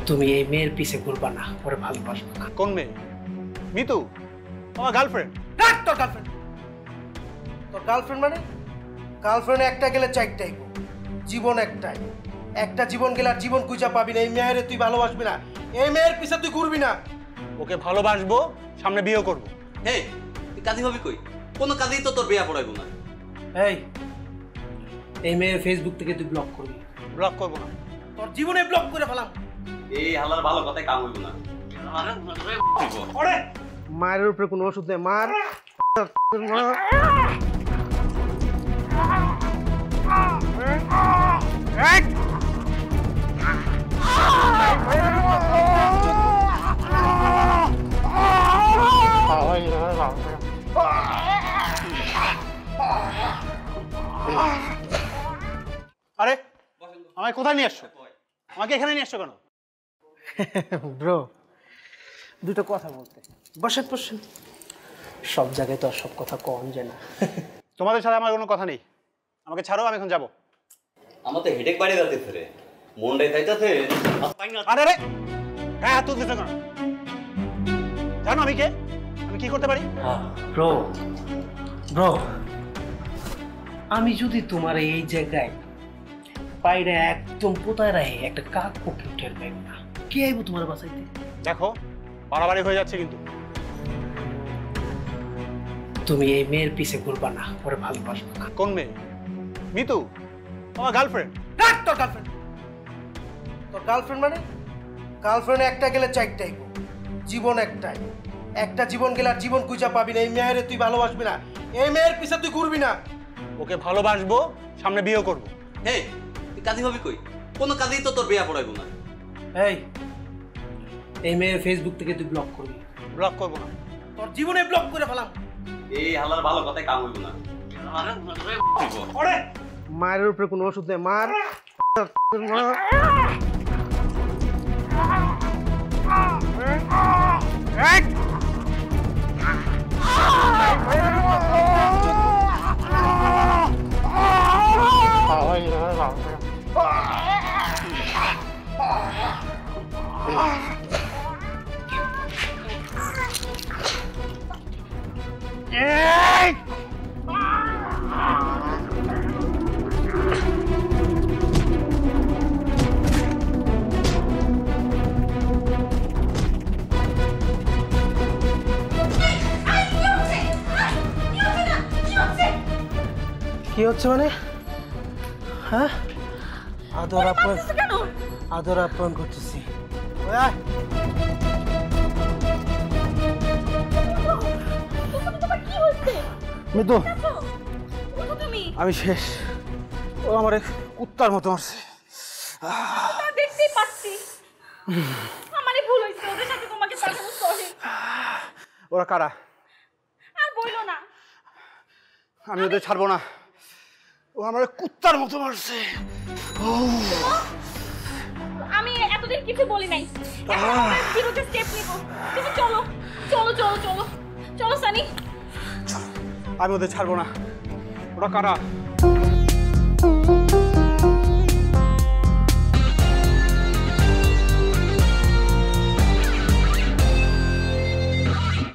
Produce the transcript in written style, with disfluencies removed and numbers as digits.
তুমি এই মেয়ের পিছে ঘুরবা না, ওরে ভালোবাসবা না। কোন মেয়ে? মিতু, আমার গার্লফ্রেন্ড। রাখ তোর গার্লফ্রেন্ড। তোর গার্লফ্রেন্ড মানে? গার্লফ্রেন্ড একটা গেলে চারটাই, জীবন একটাই। একটা জীবন গেলে আর জীবন খুঁজা পাবি না। এই মেয়ের তুই ভালোবাসবি না, এই মেয়ের পিছে তুই ঘুরবি না। ওকে ভালোবাসবো, সামনে বিয়ে করবো। হে, তুই কাজী হবি কই? কোনো কাজেই তো তোর বিয়া পড়াইবো না। এই মেয়ের ফেসবুক থেকে তুই ব্লক করবি। ব্লক করবো না, তোর জীবনে ব্লক করে ফেলাম। এই হালার ভালো কথাই কাম হইব না। মায়ের উপরে কোনো ওষুধ নেই, মার। আরে আমায় কোথায় নিয়ে আসছো? আমাকে এখানে নিয়ে আসছো কেন? ব্রো, দুটো কথা বলতে। বসেন বসেন। সব জায়গায় তো আর সব কথা কম যায় না। তোমাদের সাথে আমার কোনো কথা নেই, আমাকে ছাড়ো, আমি এখন যাবো। আমার তো হেডেক বাড়ি যাচ্ছে রে, মনটাই খাইতেছে। আরে রে, হ্যাঁ হাত তুলতেছো কেন? জানো আমি কে? আমি কি করতে পারি? ব্রো ব্রো, আমি যদি তোমার এই জায়গায় পাইরে একদম পোতায় রাখে একটা কাক পক্ষে উঠে পাইব না, কে আইব তোমার বাসাইতে? দেখো বাড়াবাড়ি হয়ে যাচ্ছে কিন্তু। তুমি এই মেয়ের পিছে ঘুরবা না, ওরে ভালোবাসবা না। কোন মেয়ে? মিতু, আমার গার্লফ্রেন্ড। রাখ তোর গার্লফ্রেন্ড। তোর গার্লফ্রেন্ড মানে? গার্লফ্রেন্ড একটা গেলে চারটাই, জীবন একটাই। একটা জীবন গেলে আর জীবন খুঁজা পাবি না। এই মেয়ের তুই ভালোবাসবি না, এই মেয়ের পিছে তুই ঘুরবি না। ওকে ভালোবাসবো, সামনে বিয়ে করবো। হে, তুই কাজী হবি কই? কোনো কাজেই তো তোর বিয়া পড়াইবো না। এই মেয়ের ফেসবুক থেকে তুই ব্লক করবি। ব্লক করবো না, তোর জীবনে ব্লক করে ফেলাম। এই হালার ভালো কথাই কাম হইব না। মায়ের উপরে কোনো ওষুধ নেই, মার। কি হচ্ছে মানে? হ্যাঁ, আদর আপ্যায়ন করতেছি। মিতু, আমি শেষ। ও আমার কুত্তার মতো মারছে। দেখতেই পাচ্ছি আমারই ভুল হয়েছে, ওদের সাথে তোমাকে পাঠানো সরি। ওরা কারা? আর বইলো না, আমি ওদের ছাড়বো না। ও আমার কুত্তার মতো মারছে। আমি এতদিন কিছু বলি নাই, বিরুদ্ধে স্টেপ নিব। তুমি চলো চলো চলো চলো চলো সানি। আমি ওদের ছাড়বো না। ওরা কারা?